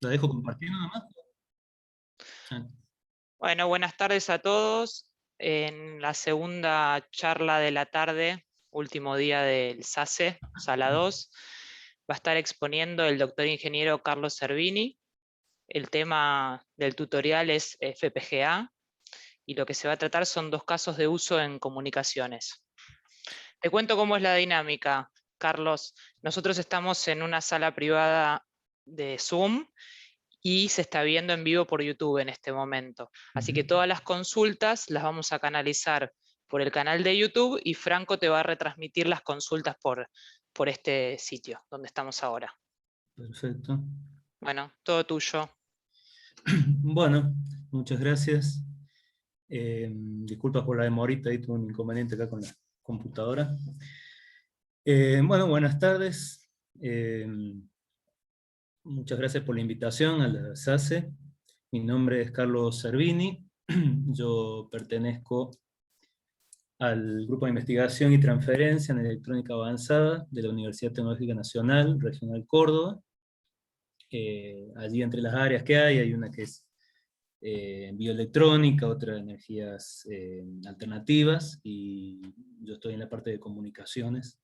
La dejo compartir nada más. Ah, Bueno, buenas tardes a todos. En la segunda charla de la tarde, último día del SACE, Sala 2, va a estar exponiendo el doctor ingeniero Carlos Cervini. El tema del tutorial es FPGA y lo que se va a tratar son dos casos de uso en comunicaciones. Te cuento cómo es la dinámica, Carlos. Nosotros estamos en una sala privada de Zoom y se está viendo en vivo por YouTube en este momento. Así que todas las consultas las vamos a canalizar por el canal de YouTube y Franco te va a retransmitir las consultas por este sitio donde estamos ahora. perfecto. Bueno, todo tuyo. Bueno, muchas gracias. Disculpas por la demorita, ahí tuve un inconveniente acá con la computadora. Bueno, buenas tardes. Muchas gracias por la invitación a la SACE. Mi nombre es Carlos Cervini. Yo pertenezco al Grupo de Investigación y Transferencia en Electrónica Avanzada de la Universidad Tecnológica Nacional, Regional Córdoba. Allí entre las áreas que hay una que es bioelectrónica, otra de energías alternativas, y yo estoy en la parte de comunicaciones,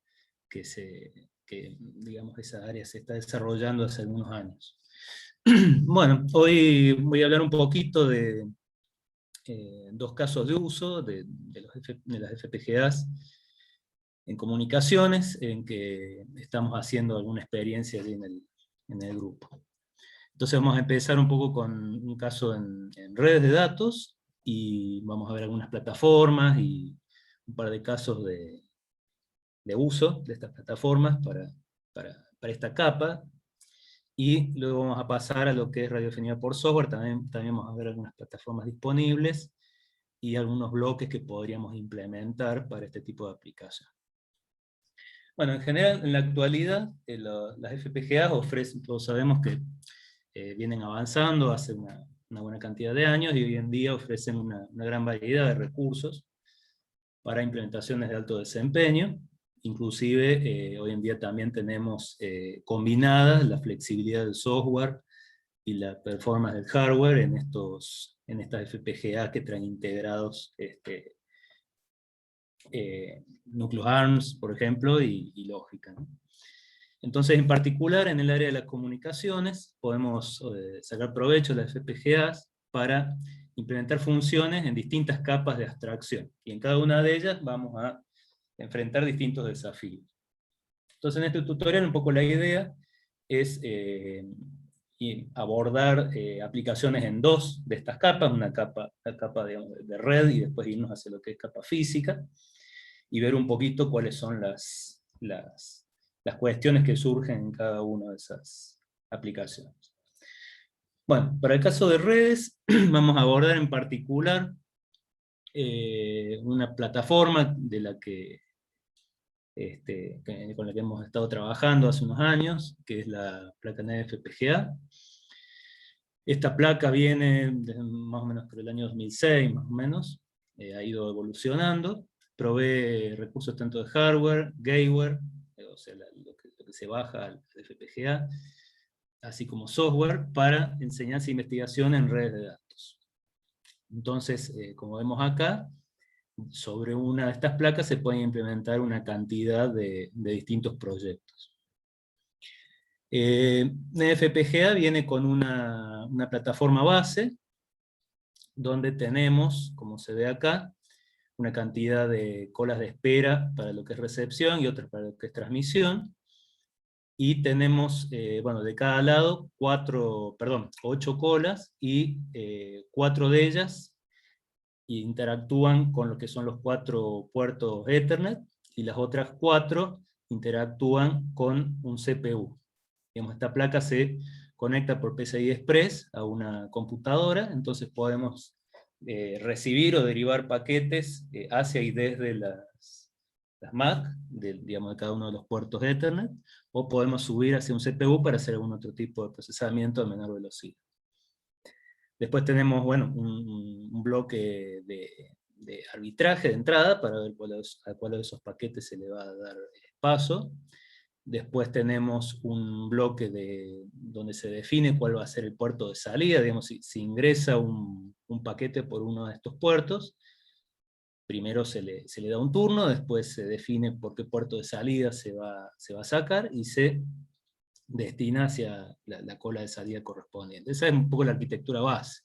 que digamos esa área se está desarrollando hace algunos años. Bueno, hoy voy a hablar un poquito de dos casos de uso de las FPGAs en comunicaciones, en que estamos haciendo alguna experiencia allí en el grupo. Entonces vamos a empezar un poco con un caso en redes de datos, y vamos a ver algunas plataformas y un par de casos de uso de estas plataformas para esta capa, y luego vamos a pasar a lo que es radiofonía por software. También vamos a ver algunas plataformas disponibles y algunos bloques que podríamos implementar para este tipo de aplicación. Bueno, en general, en la actualidad, las FPGAs ofrecen, todos sabemos que vienen avanzando hace una buena cantidad de años, y hoy en día ofrecen una gran variedad de recursos para implementaciones de alto desempeño. Inclusive, hoy en día también tenemos combinadas la flexibilidad del software y la performance del hardware en estas FPGA que traen integrados núcleos ARMS, por ejemplo, y lógica, ¿no? Entonces, en particular, en el área de las comunicaciones, podemos sacar provecho de las FPGAs para implementar funciones en distintas capas de abstracción. Y en cada una de ellas vamos a enfrentar distintos desafíos. Entonces, en este tutorial, un poco la idea es abordar aplicaciones en dos de estas capas, la capa de red, y después irnos hacia lo que es capa física, y ver un poquito cuáles son las cuestiones que surgen en cada una de esas aplicaciones. Bueno, para el caso de redes, vamos a abordar en particular una plataforma de la con la que hemos estado trabajando hace unos años, que es la placa NED FPGA. Esta placa viene más o menos por el año 2006, más o menos, ha ido evolucionando, provee recursos tanto de hardware, gateware, o sea, lo que se baja al FPGA, así como software para enseñanza e investigación en redes de datos. Entonces, como vemos acá, sobre una de estas placas se pueden implementar una cantidad de distintos proyectos. FPGA viene con una plataforma base, donde tenemos, como se ve acá, una cantidad de colas de espera para lo que es recepción y otras para lo que es transmisión. Y tenemos, bueno, de cada lado, 8 colas, y 4 de ellas interactúan con lo que son los 4 puertos Ethernet, y las otras 4 interactúan con un CPU. Digamos, esta placa se conecta por PCI Express a una computadora, entonces podemos recibir o derivar paquetes hacia y desde las Mac, digamos, de cada uno de los puertos Ethernet, o podemos subir hacia un CPU para hacer algún otro tipo de procesamiento a menor velocidad. Después tenemos, bueno, un bloque de arbitraje de entrada para ver a cuál de esos paquetes se le va a dar paso. Después tenemos un bloque donde se define cuál va a ser el puerto de salida, digamos, si ingresa un paquete por uno de estos puertos, primero se le da un turno, después se define por qué puerto de salida se va a sacar, y se destina hacia la cola de salida correspondiente. Esa es un poco la arquitectura base.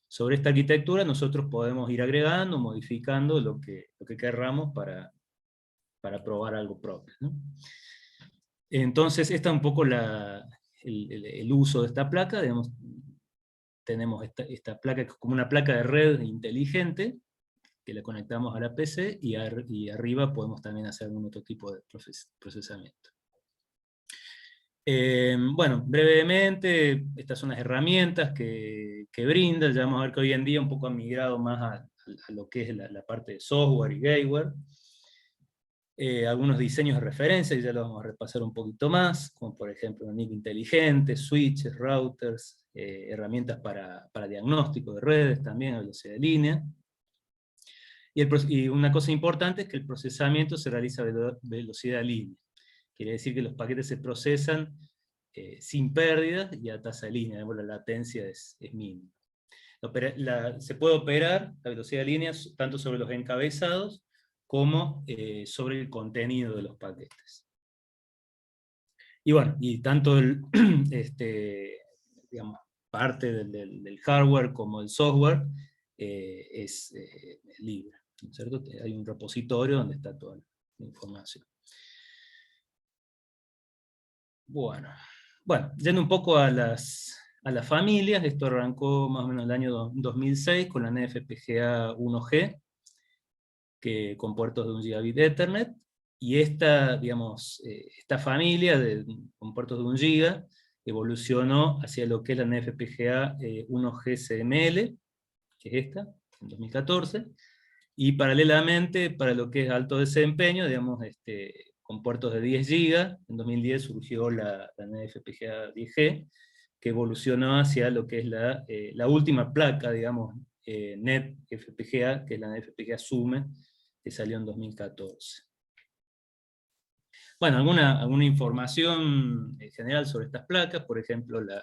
Sobre esta arquitectura nosotros podemos ir agregando, modificando lo que querramos para probar algo propio, ¿no? Entonces, esta es un poco el uso de esta placa. Digamos, tenemos esta placa que es como una placa de red inteligente, que la conectamos a la PC, y arriba podemos también hacer algún otro tipo de procesamiento. Bueno, brevemente, estas son las herramientas que brinda. Ya vamos a ver que hoy en día un poco ha migrado más a lo que es la parte de software y gateware. Algunos diseños de referencia, y ya los vamos a repasar un poquito más, como por ejemplo un NIC inteligente, switches, routers, herramientas para diagnóstico de redes también a velocidad de línea. Y una cosa importante es que el procesamiento se realiza a velocidad de línea. Quiere decir que los paquetes se procesan sin pérdidas y a tasa de línea, la latencia es mínima. Se puede operar a velocidad de línea tanto sobre los encabezados como sobre el contenido de los paquetes. Y bueno, y tanto digamos, parte del hardware como el software es libre, ¿no es cierto? Hay un repositorio donde está toda la información. Bueno, yendo un poco a las familias, esto arrancó más o menos en el año 2006 con la NFPGA 1G, con puertos de 1 gigabit Ethernet, y esta familia con puertos de 1 giga evolucionó hacia lo que es la NFPGA 1G CML, que es esta, en 2014, y paralelamente para lo que es alto desempeño, digamos, con puertos de 10 GB, en 2010 surgió la NFPGA 10G, que evolucionó hacia lo que es la última placa, digamos, NET FPGA, que es la NFPGA SUME, que salió en 2014. Bueno, alguna información general sobre estas placas, por ejemplo, la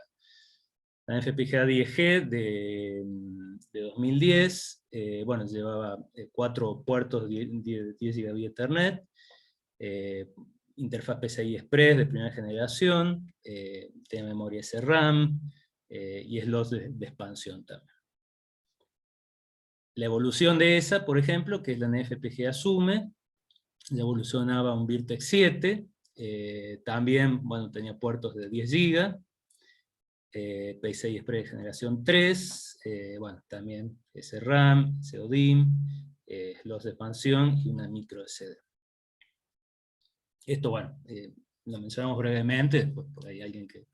NFPGA 10G de 2010, bueno, llevaba 4 puertos de 10 gigabit Ethernet, interfaz PCI Express de primera generación, tiene memoria SRAM, y slots de expansión también. La evolución de esa, por ejemplo, que es la NFPGA SUME, ya evolucionaba a un Virtex 7, también, bueno, tenía puertos de 10 GB, PCI Express de generación 3, bueno, también SRAM, CODIMM, slots de expansión y una micro SD. Esto, bueno, lo mencionamos brevemente, después por ahí alguien que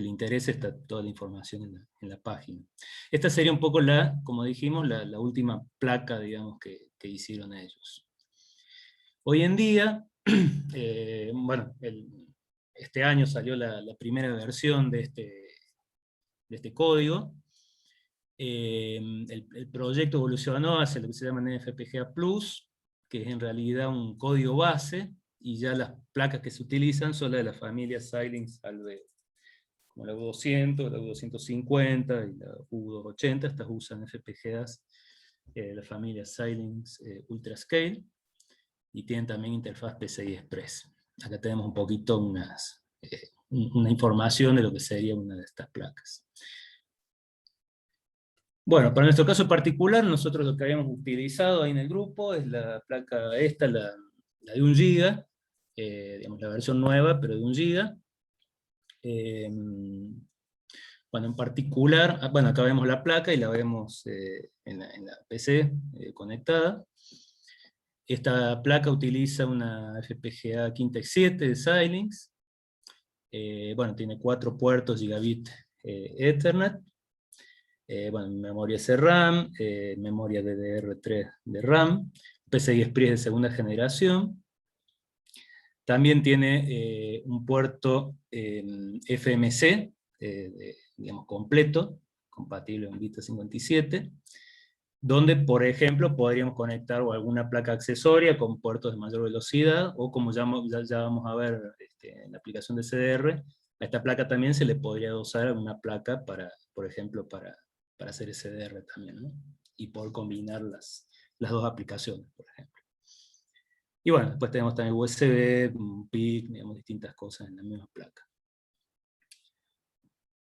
le interese, está toda la información en la página. Esta sería un poco como dijimos, la última placa, digamos, que hicieron ellos. Hoy en día, bueno, este año salió la primera versión de este código. El proyecto evolucionó hacia lo que se llama NFPGA Plus, que es en realidad un código base, y ya las placas que se utilizan son las de la familia Xilinx Albedo, como la U200, la U250 y la U280. Estas usan FPGAs de la familia Xilinx Ultrascale, y tienen también interfaz PCI Express. Acá tenemos un poquito una información de lo que sería una de estas placas. Bueno, para nuestro caso particular, nosotros lo que habíamos utilizado ahí en el grupo es la placa esta, la de 1 GB, digamos la versión nueva, pero de 1 GB. Bueno, en particular, bueno, acá vemos la placa y la vemos en la PC conectada. Esta placa utiliza una FPGA Kintex 7 de Xilinx. Bueno, tiene 4 puertos gigabit Ethernet. Bueno, memoria SRAM, memoria DDR3 de RAM, PCI Express de segunda generación. También tiene un puerto FMC, digamos completo, compatible con Vista 57. donde, por ejemplo, podríamos conectar o alguna placa accesoria con puertos de mayor velocidad, o como ya vamos a ver en la aplicación de CDR, a esta placa también se le podría usar una placa para, por ejemplo, para hacer SDR también, ¿no? Y poder combinar las dos aplicaciones, por ejemplo. Y bueno, después tenemos también USB, PIC, digamos, distintas cosas en la misma placa.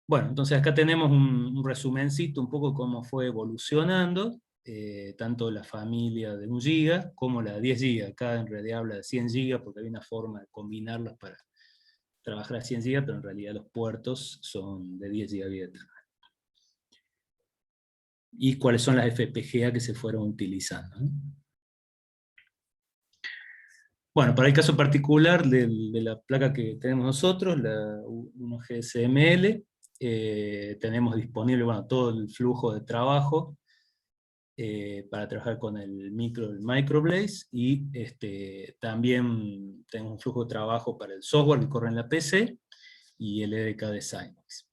Bueno, entonces acá tenemos un resumencito un poco cómo fue evolucionando, tanto la familia de 1 GB como la de 10 GB. Acá en realidad habla de 100 GB porque hay una forma de combinarlas para trabajar a 100 GB, pero en realidad los puertos son de 10 GB. Y cuáles son las FPGA que se fueron utilizando, ¿no? Bueno, para el caso particular de la placa que tenemos nosotros, la 1GSML, tenemos disponible, bueno, todo el flujo de trabajo para trabajar con el microblaze, y también tenemos un flujo de trabajo para el software que corre en la PC y el EDK de Zynex.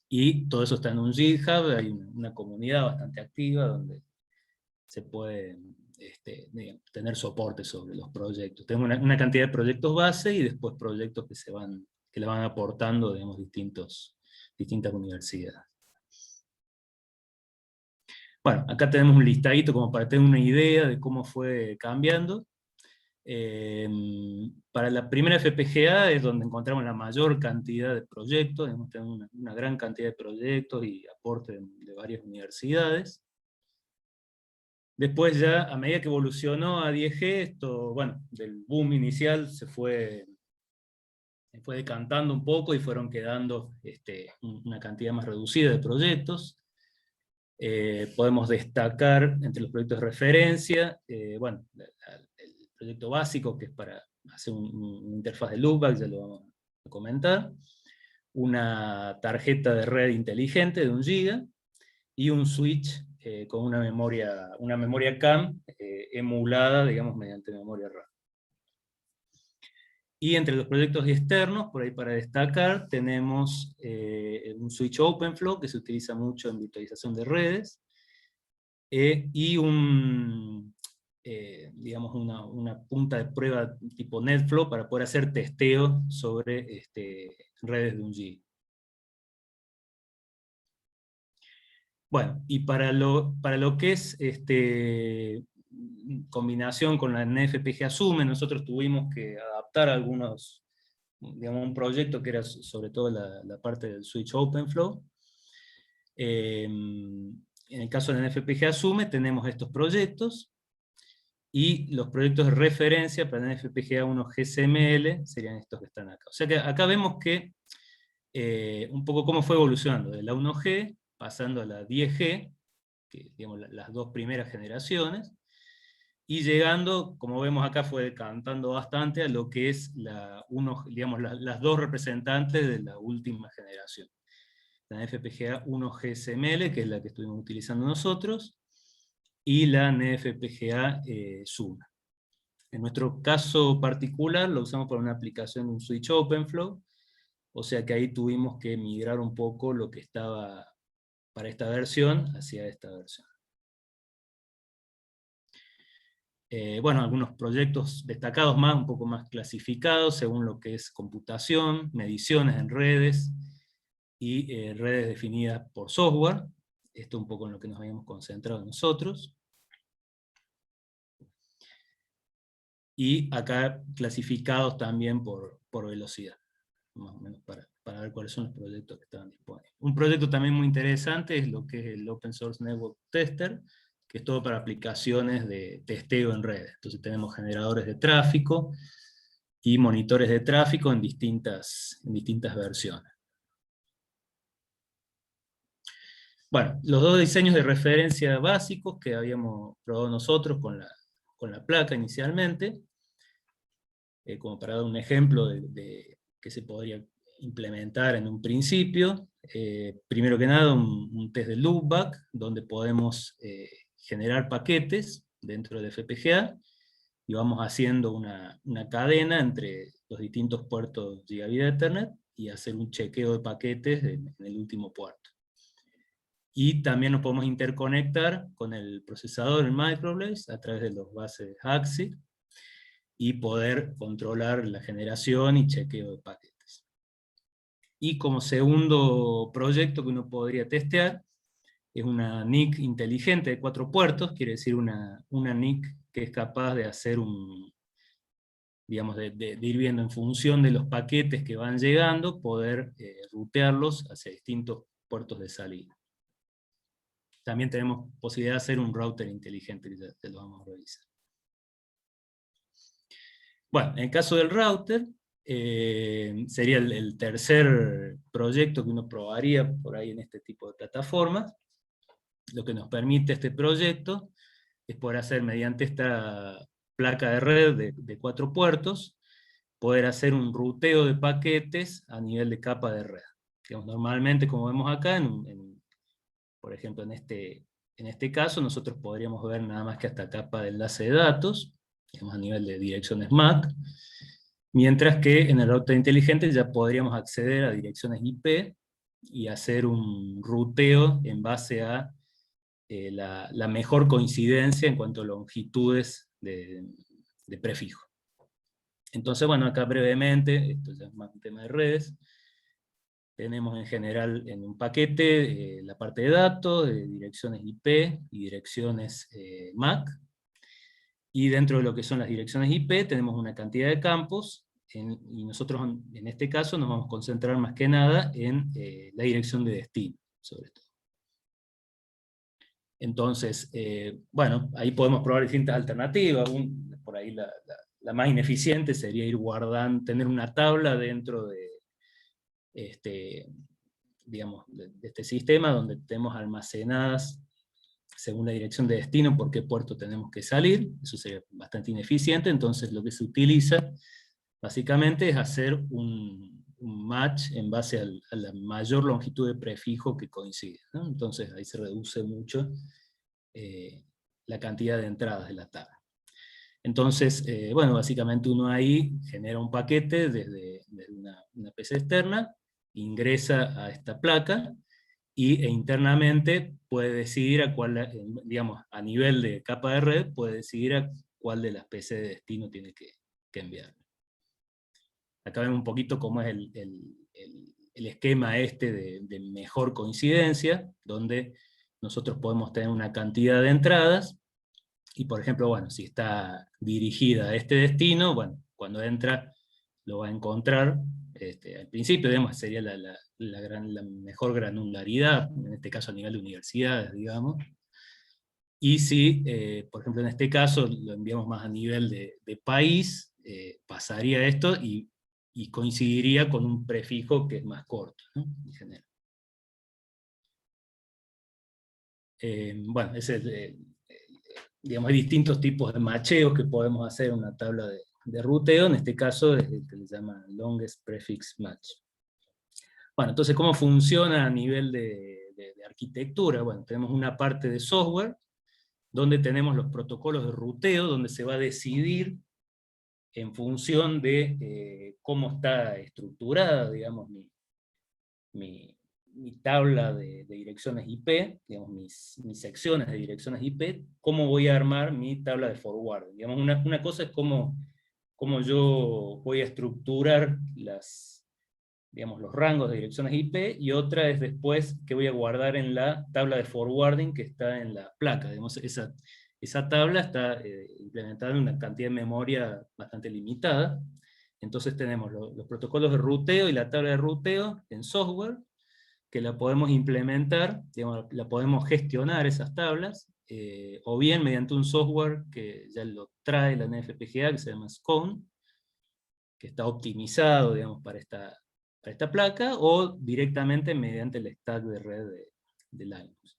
Y todo eso está en un GitHub, hay una comunidad bastante activa donde se puede digamos, tener soporte sobre los proyectos. Tenemos una cantidad de proyectos base y después proyectos que le van aportando, digamos, distintas universidades. Bueno, acá tenemos un listadito como para tener una idea de cómo fue cambiando. Para la primera FPGA es donde encontramos la mayor cantidad de proyectos, tenemos una gran cantidad de proyectos y aporte de varias universidades. Después ya, a medida que evolucionó a 10G, esto, bueno, del boom inicial se fue decantando un poco y fueron quedando una cantidad más reducida de proyectos. Podemos destacar entre los proyectos de referencia, bueno, el proyecto básico, que es para hacer una interfaz de loopback, ya lo vamos a comentar, una tarjeta de red inteligente de 1 GB, y un switch con una memoria CAM emulada, digamos, mediante memoria RAM. Y entre los proyectos externos, por ahí para destacar, tenemos un switch OpenFlow, que se utiliza mucho en virtualización de redes, y digamos una punta de prueba tipo NetFlow para poder hacer testeo sobre redes de 1 GB. Bueno, y para lo que es combinación con la NFPGA Summe, nosotros tuvimos que adaptar algunos, digamos, un proyecto que era sobre todo la parte del switch OpenFlow. En el caso de la NFPGA Summe tenemos estos proyectos, y los proyectos de referencia para la NFPGA 1 GSML serían estos que están acá. O sea que acá vemos que un poco cómo fue evolucionando, de la 1G pasando a la 10G, que digamos las dos primeras generaciones, y llegando, como vemos acá, fue decantando bastante a lo que es digamos, las dos representantes de la última generación. La NFPGA 1 GSML, que es la que estuvimos utilizando nosotros, y la NFPGA Summe. En nuestro caso particular lo usamos para una aplicación de un switch OpenFlow, o sea que ahí tuvimos que migrar un poco lo que estaba para esta versión hacia esta versión. Bueno, algunos proyectos destacados más, un poco más clasificados, según lo que es computación, mediciones en redes, y redes definidas por software. Esto un poco en lo que nos habíamos concentrado nosotros. Y acá clasificados también por velocidad, más o menos para ver cuáles son los proyectos que estaban disponibles. Un proyecto también muy interesante es lo que es el Open Source Network Tester, que es todo para aplicaciones de testeo en redes. Entonces tenemos generadores de tráfico y monitores de tráfico en distintas versiones. Bueno, los dos diseños de referencia básicos que habíamos probado nosotros con la placa inicialmente, como para dar un ejemplo de que se podría implementar en un principio. Primero que nada, un test de loopback, donde podemos generar paquetes dentro de FPGA, y vamos haciendo una cadena entre los distintos puertos Gigabit Ethernet, y hacer un chequeo de paquetes en el último puerto. y también nos podemos interconectar con el procesador en Microblaze a través de los bases AXI, y poder controlar la generación y chequeo de paquetes. Y como segundo proyecto que uno podría testear, es una NIC inteligente de 4 puertos, quiere decir una NIC que es capaz de hacer digamos, de ir viendo en función de los paquetes que van llegando, poder rutearlos hacia distintos puertos de salida. También tenemos posibilidad de hacer un router inteligente, que ya te lo vamos a revisar. Bueno, en el caso del router, sería el tercer proyecto que uno probaría por ahí en este tipo de plataformas. Lo que nos permite este proyecto es poder hacer, mediante esta placa de red de 4 puertos, poder hacer un ruteo de paquetes a nivel de capa de red. Digamos, normalmente, como vemos acá, por ejemplo, en este caso, nosotros podríamos ver nada más que hasta capa de enlace de datos, digamos, a nivel de direcciones MAC, mientras que en el router inteligente ya podríamos acceder a direcciones IP y hacer un ruteo en base a la mejor coincidencia en cuanto a longitudes de prefijo. Entonces, bueno, acá brevemente, esto ya es más un tema de redes, tenemos en general en un paquete la parte de datos, de direcciones IP y direcciones MAC, y dentro de lo que son las direcciones IP tenemos una cantidad de campos, y nosotros en este caso nos vamos a concentrar más que nada en la dirección de destino, sobre todo. Entonces, bueno, ahí podemos probar distintas alternativas. Por ahí la más ineficiente sería ir guardando, tener una tabla dentro de digamos, de este sistema, donde tenemos almacenadas, según la dirección de destino, por qué puerto tenemos que salir. Eso sería bastante ineficiente. Entonces lo que se utiliza, básicamente, es hacer un match en base a la mayor longitud de prefijo que coincide, ¿no? Entonces ahí se reduce mucho la cantidad de entradas de la tabla. Entonces, bueno, básicamente uno ahí genera un paquete desde una PC externa, ingresa a esta placa, e internamente puede decidir a cuál, digamos, a nivel de capa de red, puede decidir a cuál de las PC de destino tiene que enviar. Acá vemos un poquito cómo es el esquema de mejor coincidencia, donde nosotros podemos tener una cantidad de entradas, y por ejemplo, bueno, si está dirigida a este destino, bueno, cuando entra lo va a encontrar, al principio, digamos, sería la mejor granularidad, en este caso a nivel de universidades, digamos. Y si, por ejemplo, en este caso lo enviamos más a nivel de país, pasaría esto y coincidiría con un prefijo que es más corto, ¿no? En general. Bueno, digamos, hay distintos tipos de macheos que podemos hacer en una tabla de ruteo. En este caso es el que le llama Longest Prefix Match. Bueno, entonces, ¿cómo funciona a nivel de arquitectura? Bueno, tenemos una parte de software, donde tenemos los protocolos de ruteo, donde se va a decidir en función de cómo está estructurada, digamos, mi tabla de direcciones IP, digamos, mis secciones de direcciones IP, cómo voy a armar mi tabla de forward. Digamos, una cosa es cómo yo voy a estructurar digamos, los rangos de direcciones IP, y otra es después que voy a guardar en la tabla de forwarding que está en la placa. Digamos, esa tabla está implementada en una cantidad de memoria bastante limitada. Entonces tenemos los protocolos de ruteo y la tabla de ruteo en software, que la podemos implementar, digamos, la podemos gestionar esas tablas, o bien mediante un software que ya lo trae la NFPGA, que se llama SCON, que está optimizado, digamos, para esta placa, o directamente mediante el stack de red de Linux.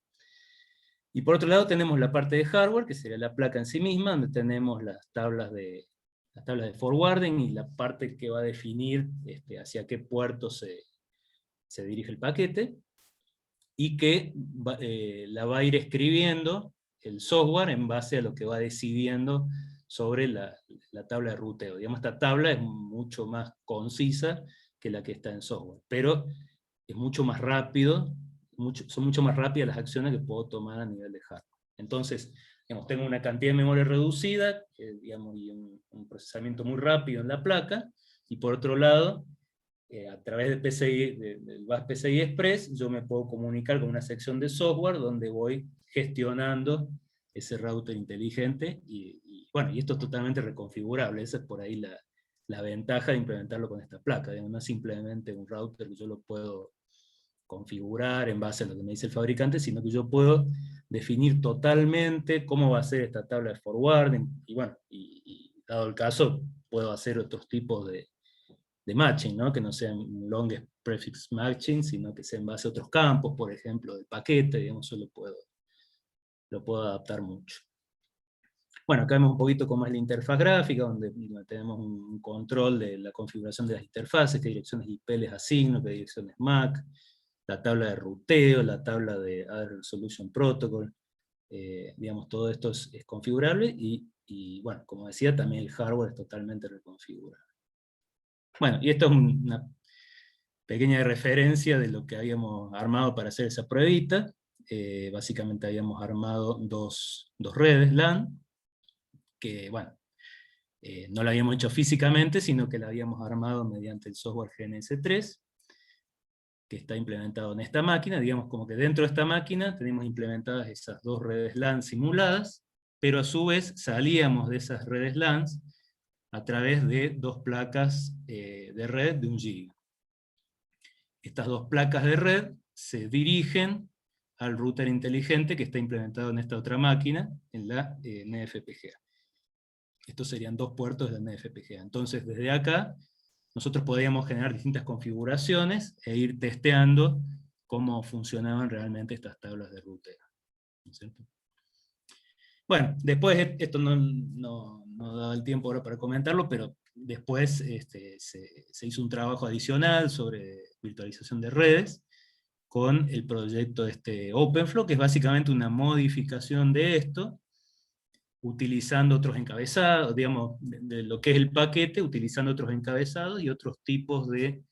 Y por otro lado tenemos la parte de hardware, que sería la placa en sí misma, donde tenemos las tablas de forwarding, y la parte que va a definir hacia qué puerto se dirige el paquete, y que la va a ir escribiendo el software en base a lo que va decidiendo sobre la tabla de ruteo. Digamos, esta tabla es mucho más concisa que la que está en software, pero es mucho más rápido son mucho más rápidas las acciones que puedo tomar a nivel de hardware. Entonces, digamos, tengo una cantidad de memoria reducida, digamos, y un procesamiento muy rápido en la placa, y por otro lado, a través del PCI, del bus PCI Express, yo me puedo comunicar con una sección de software donde voy gestionando ese router inteligente, bueno, y esto es totalmente reconfigurable. Esa es por ahí la ventaja de implementarlo con esta placa. Digamos, no es simplemente un router que yo lo puedo configurar en base a lo que me dice el fabricante, sino que yo puedo definir totalmente cómo va a ser esta tabla de forwarding, y bueno, y dado el caso, puedo hacer otros tipos de matching, ¿no? Que no sean longest prefix matching, sino que sea en base a otros campos, por ejemplo, del paquete, digamos, yo lo puedo adaptar mucho. Bueno, acá vemos un poquito cómo es la interfaz gráfica, donde tenemos un control de la configuración de las interfaces, qué direcciones IP les asigno, qué direcciones MAC, la tabla de ruteo, la tabla de Other Resolution Protocol, digamos, todo esto es configurable, y bueno, como decía, también el hardware es totalmente reconfigurable. Bueno, y esto es una pequeña referencia de lo que habíamos armado para hacer esa pruebita. Básicamente habíamos armado dos redes LAN, que bueno, no la habíamos hecho físicamente, sino que la habíamos armado mediante el software GNS3, que está implementado en esta máquina. Digamos como que dentro de esta máquina tenemos implementadas esas dos redes LAN simuladas, pero a su vez salíamos de esas redes LAN a través de dos placas de red de 1 GB. Estas dos placas de red se dirigen al router inteligente que está implementado en esta otra máquina, en la NFPGA. Estos serían dos puertos de la NFPGA. Entonces, desde acá, nosotros podíamos generar distintas configuraciones e ir testeando cómo funcionaban realmente estas tablas de ruteo, ¿no es cierto? Bueno, después, esto no daba el tiempo ahora para comentarlo, pero después se hizo un trabajo adicional sobre virtualización de redes, con el proyecto OpenFlow, que es básicamente una modificación de esto, utilizando otros encabezados, digamos, de lo que es el paquete, utilizando otros encabezados y otros tipos de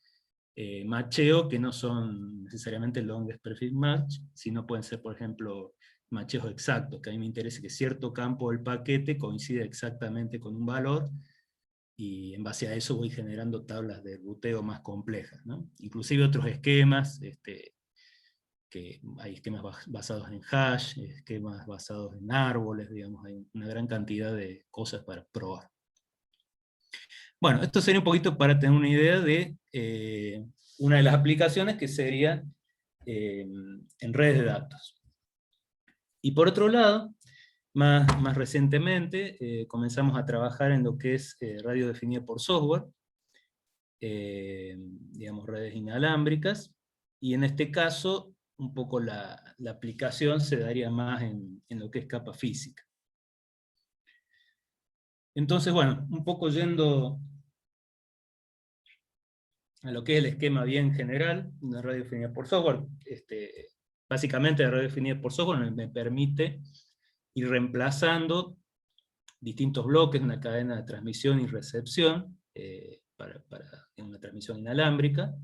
macheo que no son necesariamente longest prefix match, sino pueden ser, por ejemplo, macheos exactos, que a mí me interesa que cierto campo del paquete coincide exactamente con un valor, y en base a eso voy generando tablas de ruteo más complejas, ¿no? Inclusive otros esquemas, que hay esquemas basados en hash, esquemas basados en árboles, digamos, hay una gran cantidad de cosas para probar. Bueno, esto sería un poquito para tener una idea de una de las aplicaciones, que sería en redes de datos. Y por otro lado, más recientemente, comenzamos a trabajar en lo que es radio definida por software, digamos redes inalámbricas, y en este caso, un poco la aplicación se daría más en lo que es capa física. Entonces, bueno, un poco yendo a lo que es el esquema bien general de radio definida por software, básicamente la radio definida por software me permite ir reemplazando distintos bloques de una cadena de transmisión y recepción, para una transmisión inalámbrica,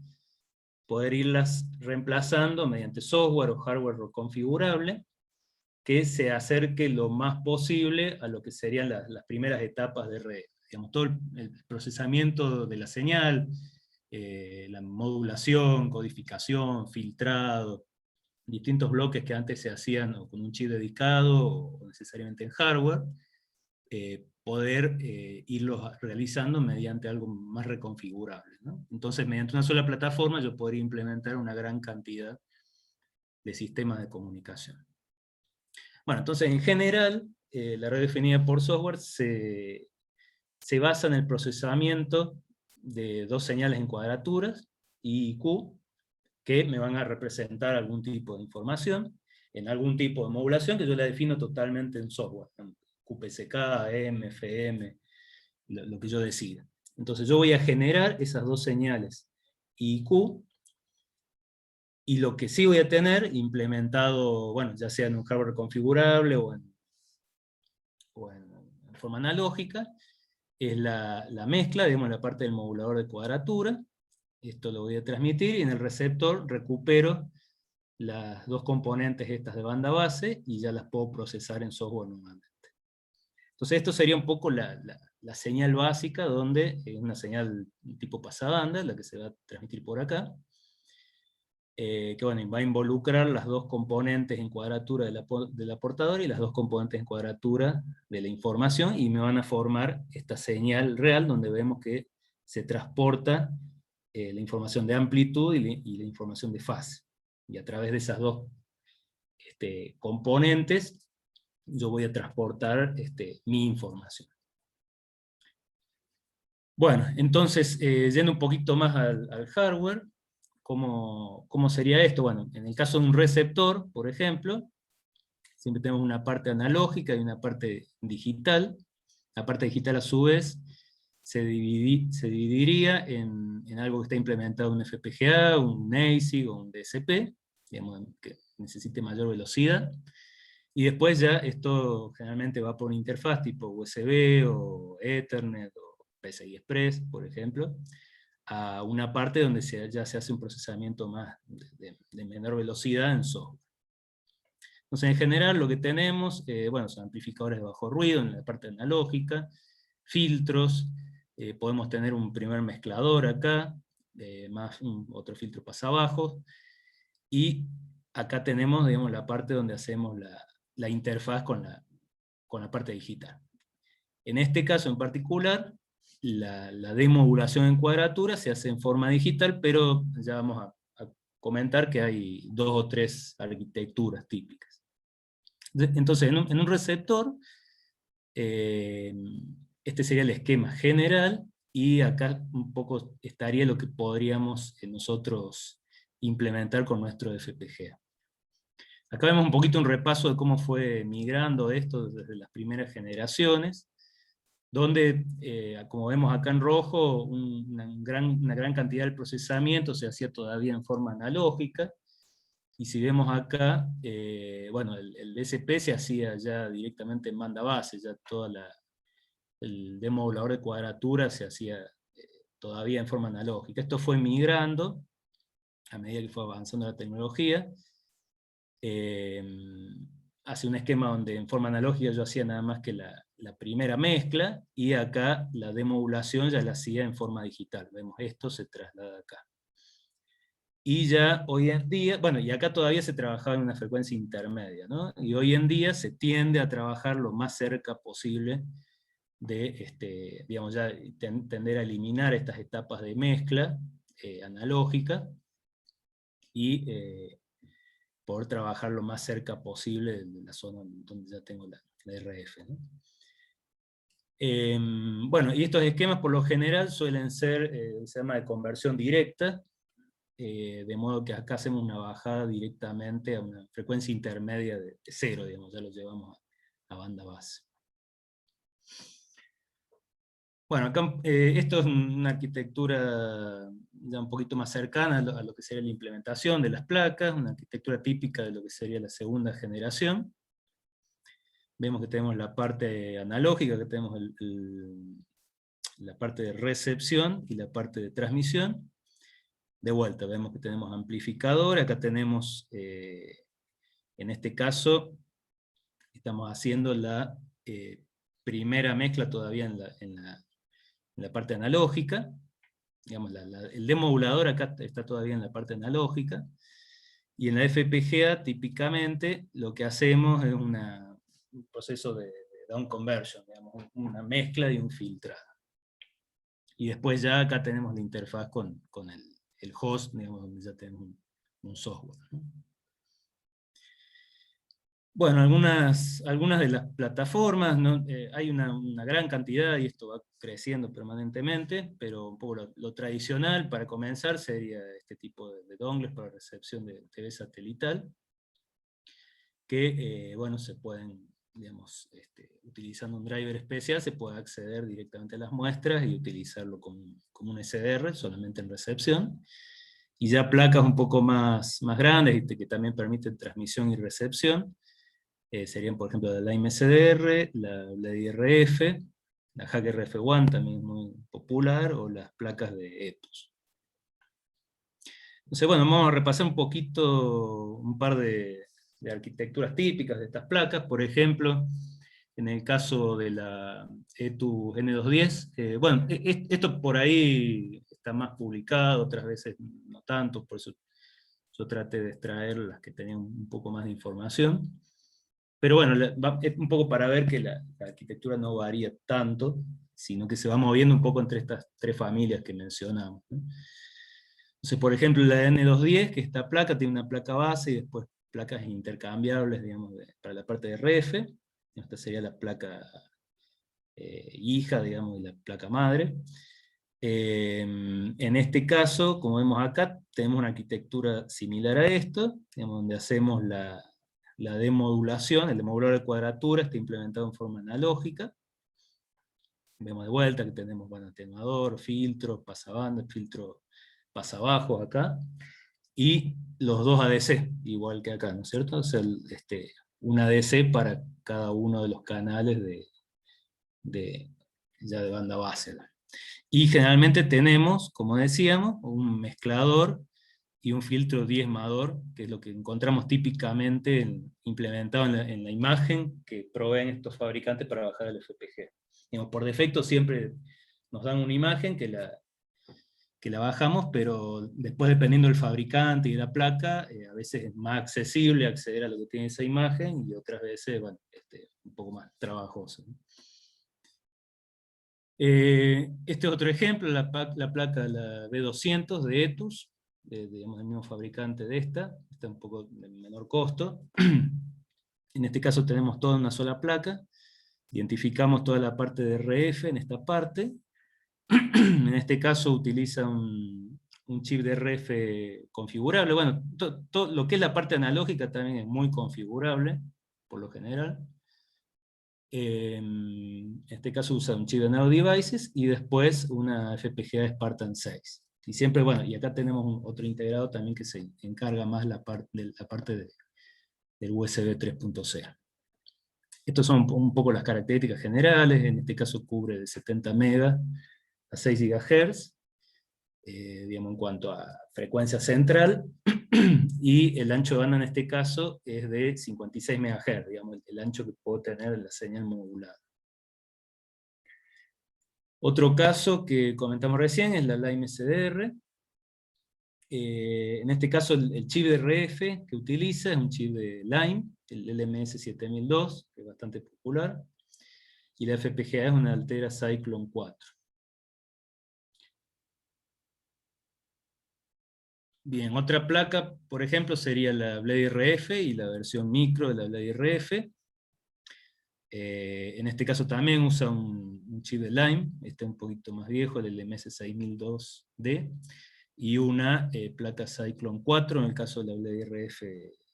poder irlas reemplazando mediante software o hardware configurable, que se acerque lo más posible a lo que serían las primeras etapas de red. Digamos, todo el procesamiento de la señal, la modulación, codificación, filtrado, distintos bloques que antes se hacían o con un chip dedicado o necesariamente en hardware, poder irlos realizando mediante algo más reconfigurable, ¿no? Entonces, mediante una sola plataforma yo podría implementar una gran cantidad de sistemas de comunicación. Bueno, entonces en general, la red definida por software se basa en el procesamiento de dos señales en cuadraturas, I y Q, que me van a representar algún tipo de información, en algún tipo de modulación que yo la defino totalmente en software, QPSK, M, FM, lo que yo decida. Entonces yo voy a generar esas dos señales I y Q, y lo que sí voy a tener implementado, bueno, ya sea en un hardware configurable o en forma analógica, es la mezcla, digamos, la parte del modulador de cuadratura. Esto lo voy a transmitir, y en el receptor recupero las dos componentes estas de banda base y ya las puedo procesar en software nuevamente. Entonces esto sería un poco la señal básica, donde es una señal tipo pasabanda, la que se va a transmitir por acá, que bueno, va a involucrar las dos componentes en cuadratura de la portadora y las dos componentes en cuadratura de la información, y me van a formar esta señal real donde vemos que se transporta la información de amplitud y la información de fase. Y a través de esas dos componentes yo voy a transportar mi información. Bueno, entonces, yendo un poquito más al hardware, ¿cómo sería esto? Bueno, en el caso de un receptor, por ejemplo, siempre tenemos una parte analógica y una parte digital. La parte digital, a su vez, se dividiría en algo que está implementado en un FPGA, un ASIC o un DSP, digamos, que necesite mayor velocidad. Y después ya esto generalmente va por una interfaz tipo USB o Ethernet o PCI Express, por ejemplo, a una parte donde ya se hace un procesamiento más de menor velocidad en software. Entonces, en general, lo que tenemos, bueno, son amplificadores de bajo ruido en la parte analógica, filtros, podemos tener un primer mezclador acá, más otro filtro pasabajo, y acá tenemos, digamos, la parte donde hacemos la interfaz con la parte digital. En este caso en particular, la demodulación en cuadratura se hace en forma digital, pero ya vamos a comentar que hay 2 o 3 arquitecturas típicas. Entonces, en un receptor, este sería el esquema general, y acá un poco estaría lo que podríamos nosotros implementar con nuestro FPGA. Acá vemos un poquito un repaso de cómo fue migrando esto desde las primeras generaciones, donde, como vemos acá en rojo, una gran cantidad del procesamiento se hacía todavía en forma analógica, y si vemos acá, bueno, el DSP se hacía ya directamente en banda base, ya el demodulador de cuadratura se hacía todavía en forma analógica. Esto fue migrando a medida que fue avanzando la tecnología, hace un esquema donde en forma analógica yo hacía nada más que la primera mezcla, y acá la demodulación ya la hacía en forma digital. Vemos, esto se traslada acá. Y ya hoy en día, bueno, y acá todavía se trabajaba en una frecuencia intermedia, ¿no? Y hoy en día se tiende a trabajar lo más cerca posible de, digamos, ya tender a eliminar estas etapas de mezcla analógica, y poder trabajar lo más cerca posible de la zona donde ya tengo la RF, ¿no? Bueno, y estos esquemas por lo general suelen ser, se llama de conversión directa, de modo que acá hacemos una bajada directamente a una frecuencia intermedia de 0, digamos, ya lo llevamos a banda base. Bueno, acá, esto es una arquitectura ya un poquito más cercana a lo que sería la implementación de las placas, una arquitectura típica de lo que sería la segunda generación. Vemos que tenemos la parte analógica, que tenemos la parte de recepción y la parte de transmisión. De vuelta, vemos que tenemos amplificador, acá tenemos, en este caso, estamos haciendo la primera mezcla todavía en la parte analógica. Digamos, el demodulador acá está todavía en la parte analógica, y en la FPGA típicamente lo que hacemos es un proceso de down conversion, digamos, una mezcla y un filtrado. Y después ya acá tenemos la interfaz con el host, digamos, donde ya tenemos un software, ¿no? Bueno, algunas de las plataformas, ¿no? Hay una gran cantidad, y esto va creciendo permanentemente, pero un poco lo tradicional para comenzar sería este tipo de dongles para recepción de TV satelital, que bueno, se pueden, digamos, utilizando un driver especial, se puede acceder directamente a las muestras y utilizarlo como un SDR, solamente en recepción. Y ya placas un poco más grandes, que también permiten transmisión y recepción, serían por ejemplo la MSDR, la DRF, la HackRF1 también es muy popular, o las placas de EPOS. Entonces, bueno, vamos a repasar un poquito un par de arquitecturas típicas de estas placas. Por ejemplo, en el caso de la ETU N210, bueno, esto por ahí está más publicado, otras veces no tanto, por eso yo traté de extraer las que tenían un poco más de información. Pero bueno, es un poco para ver que la arquitectura no varía tanto, sino que se va moviendo un poco entre estas tres familias que mencionamos, ¿no? Entonces, por ejemplo, la N210, que esta placa tiene una placa base y después placas intercambiables, digamos, para la parte de RF. Esta sería la placa hija, digamos, de la placa madre. En este caso, como vemos acá, tenemos una arquitectura similar a esto, digamos, donde hacemos la demodulación, el demodulador de cuadratura está implementado en forma analógica. Vemos de vuelta que tenemos, bueno, atenuador, filtro, pasabanda, filtro pasabajos acá, y los dos ADC, igual que acá, ¿no es cierto? O sea, un ADC para cada uno de los canales ya de banda base, ¿no? Y generalmente tenemos, como decíamos, un mezclador y un filtro diezmador, que es lo que encontramos típicamente implementado en la imagen que proveen estos fabricantes para bajar el FPGA. Digamos, por defecto siempre nos dan una imagen que la bajamos, pero después dependiendo del fabricante y de la placa, a veces es más accesible acceder a lo que tiene esa imagen, y otras veces, bueno, un poco más trabajoso, ¿no? Este es otro ejemplo, la placa la B200 de Etus, digamos, el mismo fabricante de esta un poco de menor costo. En este caso tenemos toda una sola placa, identificamos toda la parte de RF en esta parte. En este caso utiliza un chip de RF configurable. Bueno, todo lo que es la parte analógica también es muy configurable, por lo general. En este caso usa un chip de Nano Devices y después una FPGA Spartan 6. Y siempre, bueno, y acá tenemos otro integrado también que se encarga más la parte del USB 3.0. Estas son un poco las características generales. En este caso cubre de 70 MHz a 6 GHz, digamos, en cuanto a frecuencia central, y el ancho de banda en este caso es de 56 MHz, digamos, el ancho que puedo tener la señal modulada. Otro caso que comentamos recién es la Lime SDR. En este caso el chip de RF que utiliza es un chip de Lime, el LMS 7002, que es bastante popular, y la FPGA es una Altera Cyclone 4. Bien, otra placa, por ejemplo, sería la Blade RF y la versión micro de la Blade RF. En este caso también usa un chip de Lime, este es un poquito más viejo, el LMS6002D, y una placa Cyclone 4 en el caso de la Blade RF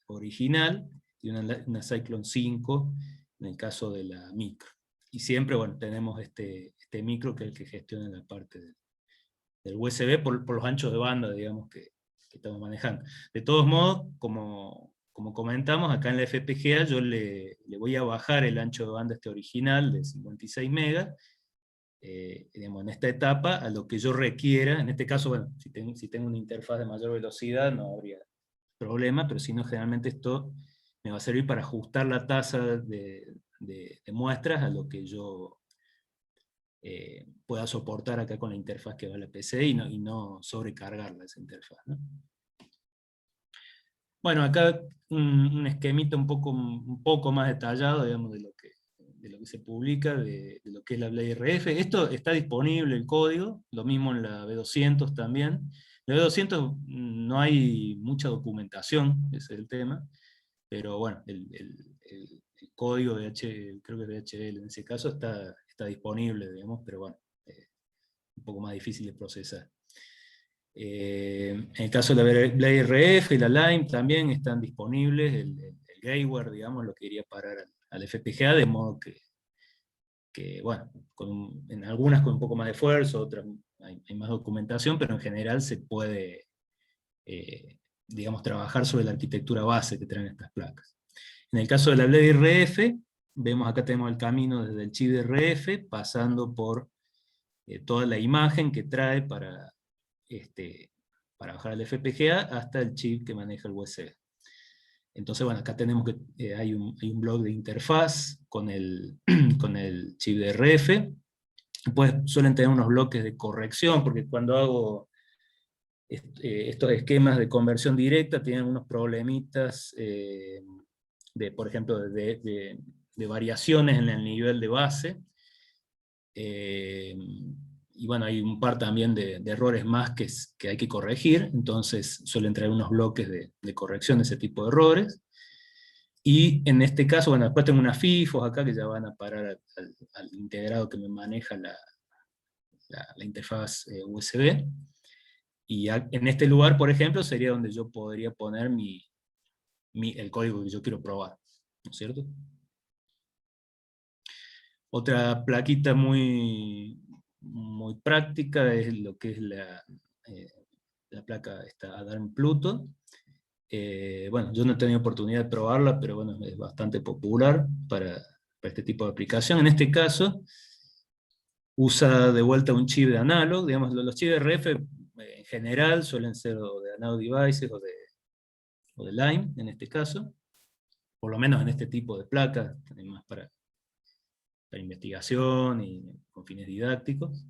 original, y una Cyclone 5 en el caso de la micro. Y siempre, bueno, tenemos este micro que es el que gestiona la parte del USB por los anchos de banda, digamos, que estamos manejando. De todos modos, como comentamos, acá en la FPGA yo le voy a bajar el ancho de banda original de 56 megas, digamos, en esta etapa, a lo que yo requiera. En este caso, bueno, si tengo una interfaz de mayor velocidad no habría problema, pero si no, generalmente esto me va a servir para ajustar la tasa de muestras a lo que yo pueda soportar acá con la interfaz que va a la PC, y no sobrecargarla esa interfaz, ¿no? Bueno, acá un esquemita un poco más detallado, digamos, de lo que se publica, de lo que es la Blade RF. Esto está disponible, el código, lo mismo en la B200 también. En la B200 no hay mucha documentación, ese es el tema, pero bueno, el código creo que es DHL en ese caso, está disponible, digamos, pero bueno, un poco más difícil de procesar. En el caso de la Blade RF y la Lime también están disponibles, el gateware, digamos, lo que iría a parar al FPGA, de modo que bueno, en algunas con un poco más de esfuerzo, otras hay más documentación, pero en general se puede, digamos, trabajar sobre la arquitectura base que traen estas placas. En el caso de la Blade RF, vemos acá tenemos el camino desde el chip de RF, pasando por toda la imagen que trae para para bajar el FPGA hasta el chip que maneja el USB. Entonces, bueno, acá tenemos que hay un bloque de interfaz con el, con el chip de RF. Después suelen tener unos bloques de corrección, porque cuando hago estos esquemas de conversión directa tienen unos problemitas, por ejemplo, de variaciones en el nivel de base. Y bueno, hay un par también de errores más que hay que corregir, entonces suelen traer unos bloques de corrección de ese tipo de errores. Y en este caso, bueno, después tengo unas FIFOs acá que ya van a parar al integrado que me maneja la interfaz USB. Y en este lugar, por ejemplo, sería donde yo podría poner el código que yo quiero probar, ¿no es cierto? Otra plaquita muy práctica es lo que es la placa Adarm Pluto. Bueno, yo no he tenido oportunidad de probarla, pero bueno, es bastante popular para este tipo de aplicación. En este caso, usa de vuelta un chip de analog, digamos, los chips de RF en general suelen ser o de Analog Devices o de Line, en este caso, por lo menos en este tipo de placas, más para investigación y con fines didácticos.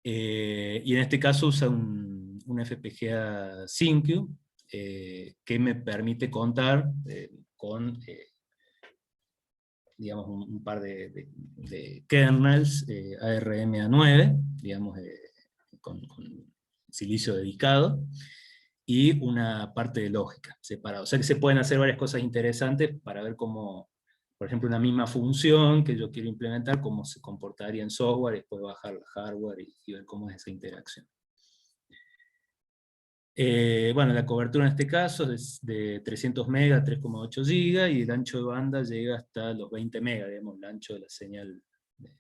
Y en este caso usa un FPGA Synq, que me permite contar con digamos, un par de kernels ARMA9, digamos, con silicio dedicado, y una parte de lógica separada. O sea que se pueden hacer varias cosas interesantes para ver cómo, por ejemplo, una misma función que yo quiero implementar, cómo se comportaría en software, y después bajar el hardware y ver cómo es esa interacción. Bueno, la cobertura en este caso es de 300 MB a 3,8 GB, y el ancho de banda llega hasta los 20 MB, digamos, el ancho de la señal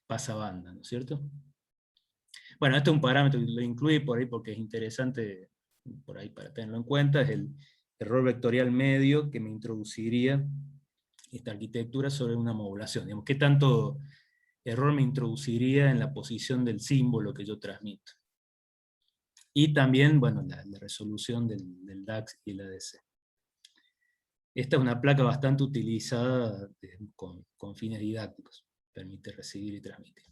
pasa banda, ¿no es cierto? Bueno, este es un parámetro que lo incluí por ahí porque es interesante por ahí para tenerlo en cuenta, es el error vectorial medio que me introduciría esta arquitectura sobre una modulación. Digamos, ¿qué tanto error me introduciría en la posición del símbolo que yo transmito? Y también, bueno, la resolución del DAX y el ADC. Esta es una placa bastante utilizada con fines didácticos, permite recibir y transmitir.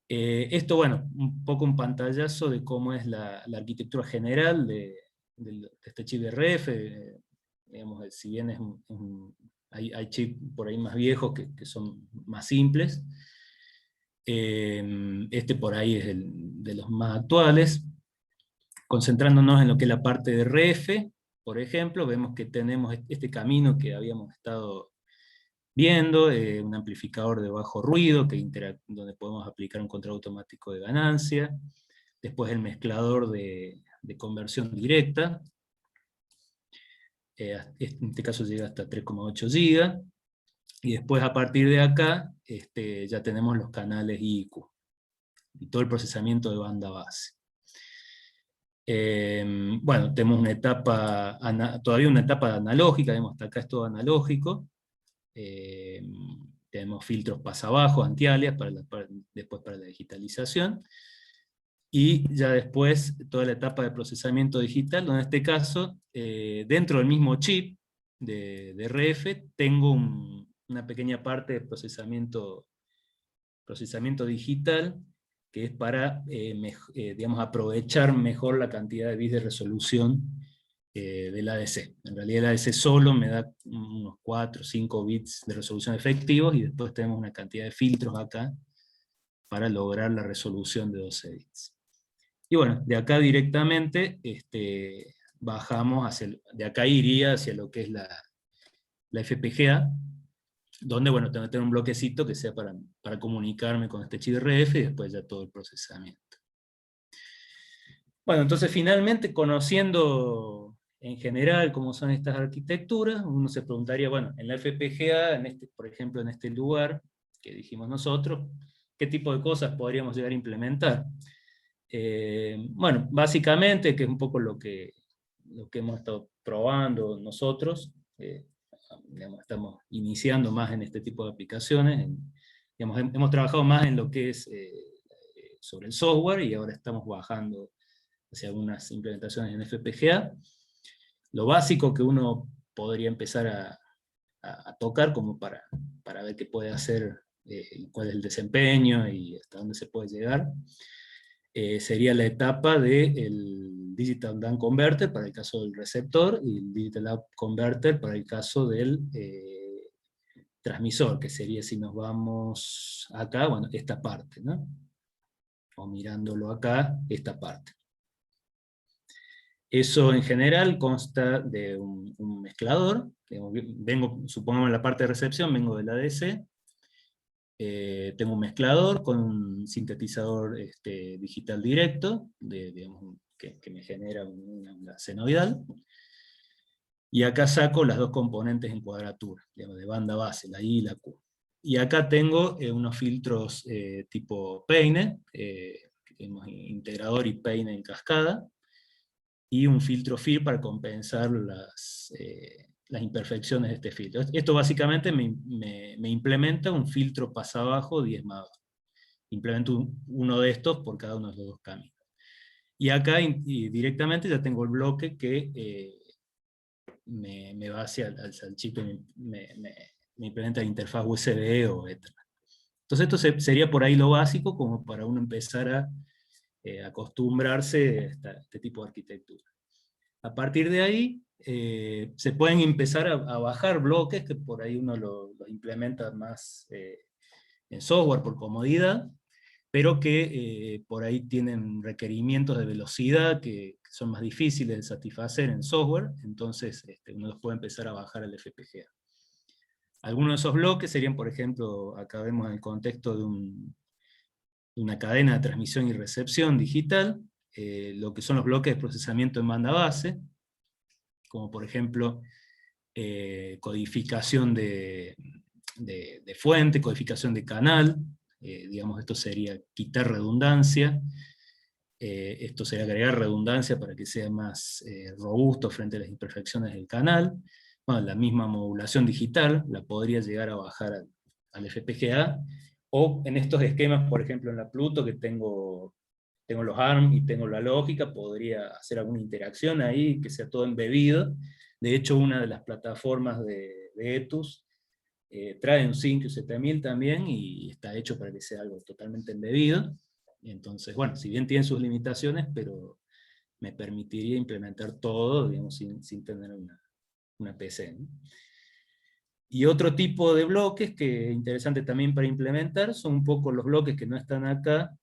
Esto, bueno, un poco un pantallazo de cómo es la arquitectura general de este chip de RF. Digamos, si bien hay chips por ahí más viejos que son más simples, este por ahí es de los más actuales. Concentrándonos en lo que es la parte de RF, por ejemplo, vemos que tenemos este camino que habíamos estado viendo, un amplificador de bajo ruido, donde podemos aplicar un control automático de ganancia, después el mezclador de conversión directa, en este caso llega hasta 3,8 GB, y después a partir de acá ya tenemos los canales IQ, y todo el procesamiento de banda base. Bueno, tenemos una etapa, todavía una etapa analógica, digamos, hasta acá es todo analógico. Tenemos filtros pasabajo, antialias, después para la digitalización. Y ya después toda la etapa de procesamiento digital, donde en este caso, dentro del mismo chip de RF, tengo una pequeña parte de procesamiento digital, que es para, digamos, aprovechar mejor la cantidad de bits de resolución del ADC. En realidad el ADC solo me da unos 4 o 5 bits de resolución efectivos, y después tenemos una cantidad de filtros acá para lograr la resolución de 12 bits. Y bueno, de acá directamente bajamos, de acá iría hacia lo que es la FPGA, donde, bueno, tengo que tener un bloquecito que sea para comunicarme con este chip RF, y después ya todo el procesamiento. Bueno, entonces finalmente, conociendo en general cómo son estas arquitecturas, uno se preguntaría, bueno, en la FPGA, por ejemplo, en este lugar que dijimos nosotros, ¿qué tipo de cosas podríamos llegar a implementar? Bueno, básicamente, que es un poco lo que hemos estado probando nosotros, digamos, estamos iniciando más en este tipo de aplicaciones, hemos trabajado más en lo que es sobre el software, y ahora estamos bajando hacia algunas implementaciones en FPGA. Lo básico que uno podría empezar a tocar como para ver qué puede hacer, cuál es el desempeño y hasta dónde se puede llegar, sería la etapa del Digital Down Converter para el caso del receptor, y el Digital Up Converter para el caso del transmisor, que sería, si nos vamos acá, bueno, esta parte, ¿no? O mirándolo acá, esta parte. Eso en general consta de un mezclador. Supongamos en la parte de recepción, vengo del ADC, tengo un mezclador con un sintetizador digital directo, digamos, que me genera una senoidal, y acá saco las dos componentes en cuadratura, digamos, de banda base, la I y la Q. Y acá tengo unos filtros tipo peine, tenemos integrador y peine en cascada, y un filtro FIR para compensar las imperfecciones de este filtro. Esto básicamente me implementa un filtro pasabajo diezmado. Implemento uno de estos por cada uno de los dos caminos. Y acá directamente ya tengo el bloque que me va hacia el chip, me implementa la interfaz USB o Ethernet. Entonces esto sería por ahí lo básico, como para uno empezar a acostumbrarse a este tipo de arquitectura. A partir de ahí, se pueden empezar a bajar bloques, que por ahí uno lo implementa más en software por comodidad, pero que por ahí tienen requerimientos de velocidad que son más difíciles de satisfacer en software, entonces uno los puede empezar a bajar al FPGA. Algunos de esos bloques serían, por ejemplo, acá vemos en el contexto de una cadena de transmisión y recepción digital, lo que son los bloques de procesamiento en banda base, como por ejemplo codificación de fuente, codificación de canal, digamos esto sería quitar redundancia, esto sería agregar redundancia para que sea más robusto frente a las imperfecciones del canal. Bueno, la misma modulación digital la podría llegar a bajar al FPGA, o en estos esquemas, por ejemplo en la Pluto, que tengo los ARM y tengo la lógica, podría hacer alguna interacción ahí, que sea todo embebido. De hecho, una de las plataformas de ETUS trae un Sync 7000 también, y está hecho para que sea algo totalmente embebido. Entonces, bueno, si bien tiene sus limitaciones, pero me permitiría implementar todo, digamos, sin tener una PC, ¿no? Y otro tipo de bloques que es interesante también para implementar son un poco los bloques que no están acá,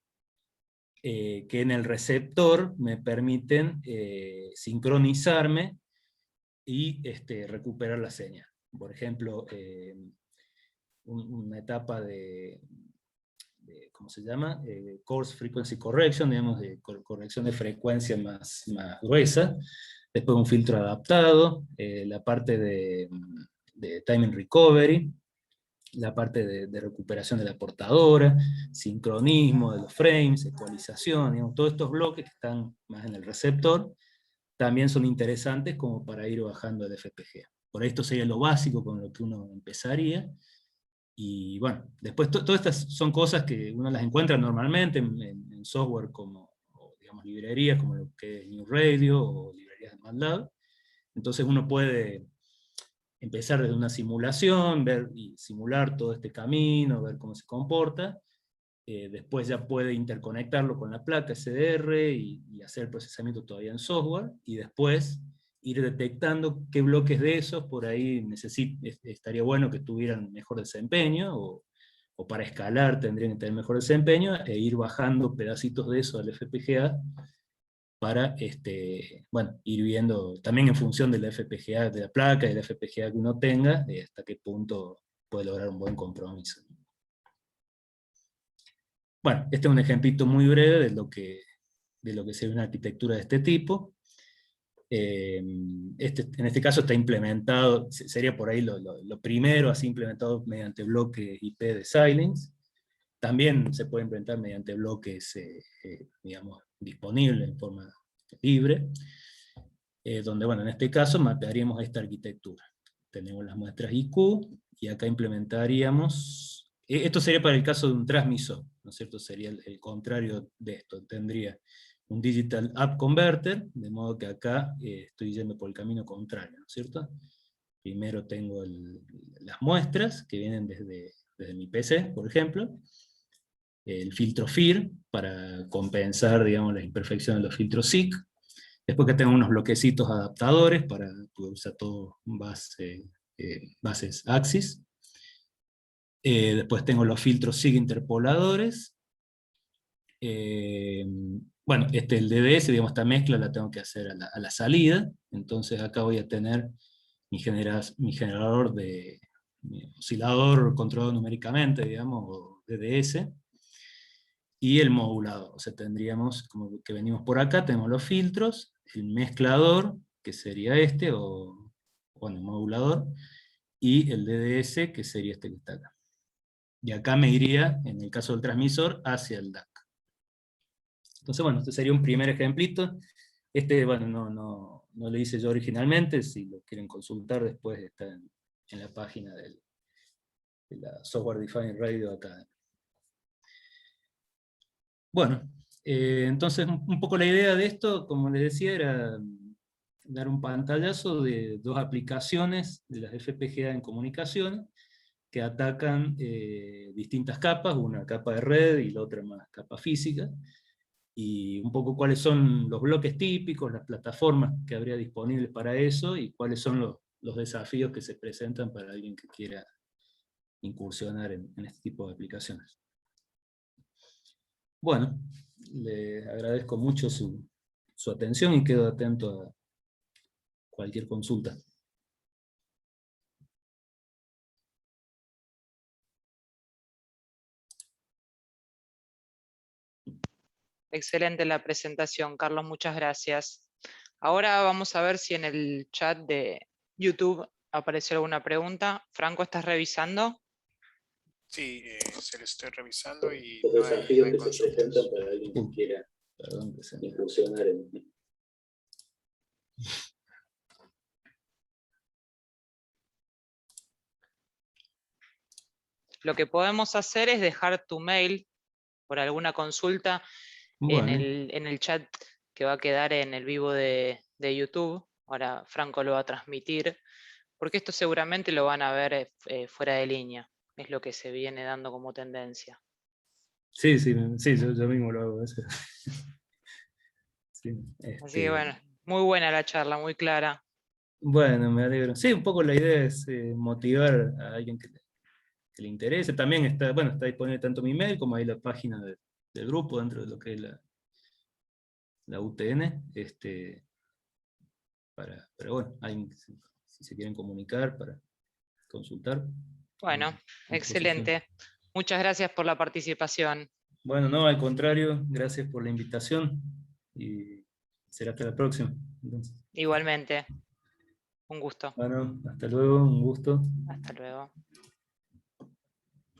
que en el receptor me permiten sincronizarme y recuperar la señal. Por ejemplo, una etapa ¿cómo se llama? Coarse Frequency Correction, digamos, de corrección de frecuencia más gruesa. Después un filtro adaptado, la parte de timing recovery, la parte de recuperación de la portadora, sincronismo de los frames, ecualización, digamos, todos estos bloques que están más en el receptor, también son interesantes como para ir bajando el FPGA. Por esto sería lo básico con lo que uno empezaría. Y bueno, después todas estas son cosas que uno las encuentra normalmente en software como, digamos, librerías como lo que es New Radio o librerías de MATLAB. Entonces uno puede empezar desde una simulación, ver y simular todo este camino, ver cómo se comporta. Después ya puede interconectarlo con la placa SDR y hacer el procesamiento todavía en software, y después ir detectando qué bloques de esos por ahí estaría bueno que tuvieran mejor desempeño, o para escalar tendrían que tener mejor desempeño, e ir bajando pedacitos de eso al FPGA para bueno, ir viendo también en función de la FPGA de la placa y de la FPGA que uno tenga, hasta qué punto puede lograr un buen compromiso. Bueno, este es un ejemplito muy breve de lo que sería una arquitectura de este tipo. En este caso está implementado, sería por ahí lo primero así implementado mediante bloques IP de Xilinx. También se puede implementar mediante bloques, digamos, disponibles en forma libre, donde, bueno, en este caso mapearíamos esta arquitectura. Tenemos las muestras IQ, y acá implementaríamos, esto sería para el caso de un transmisor, ¿no es cierto? Sería el contrario de esto, tendría un Digital App Converter, de modo que acá estoy yendo por el camino contrario, ¿no es cierto? Primero tengo las muestras, que vienen desde mi PC, por ejemplo, el filtro FIR, para compensar, digamos, las imperfecciones de los filtros SIC. Después que tengo unos bloquecitos adaptadores, para poder usar todo bases Axis. Después tengo los filtros SIG interpoladores. Bueno, el DDS, digamos, esta mezcla la tengo que hacer a la salida, entonces acá voy a tener mi generador mi oscilador controlado numéricamente, digamos, o DDS, y el modulador. O sea, tendríamos, como que venimos por acá, tenemos los filtros, el mezclador, que sería o bueno, el modulador, y el DDS, que sería este que está acá. Y acá me iría, en el caso del transmisor, hacia el DAC. Entonces, bueno, este sería un primer ejemplito. Bueno, no lo hice yo originalmente, si lo quieren consultar después está en la página de la Software Defined Radio acá. Bueno, entonces un poco la idea de esto, como les decía, era dar un pantallazo de dos aplicaciones de las FPGA en comunicación, que atacan distintas capas, una capa de red y la otra más capa física, y un poco cuáles son los bloques típicos, las plataformas que habría disponibles para eso, y cuáles son los desafíos que se presentan para alguien que quiera incursionar en este tipo de aplicaciones. Bueno, les agradezco mucho su atención y quedo atento a cualquier consulta. Excelente la presentación, Carlos, muchas gracias. Ahora vamos a ver si en el chat de YouTube apareció alguna pregunta. Franco, ¿estás revisando? Sí, se lo estoy revisando y Los no hay desafíos que consultas. se presentan para alguien que quiera incursionar en... Lo que podemos hacer es dejar tu mail por alguna consulta Bueno, en el chat que va a quedar en el vivo de YouTube. Ahora Franco lo va a transmitir, porque esto seguramente lo van a ver fuera de línea. Es lo que se viene dando como tendencia. sí, yo mismo lo hago eso. Sí, Así que bueno, muy buena la charla, muy clara. bueno, me alegro. Sí, un poco la idea es motivar a alguien que le interese. También está disponible tanto mi mail como ahí la página del grupo dentro de lo que es la UTN. Pero bueno, si se quieren comunicar para consultar. Bueno, excelente. Muchas gracias por la participación. Bueno, no, al contrario, gracias por la invitación y será hasta la próxima. Entonces. Igualmente, un gusto. Bueno, hasta luego, un gusto. Hasta luego.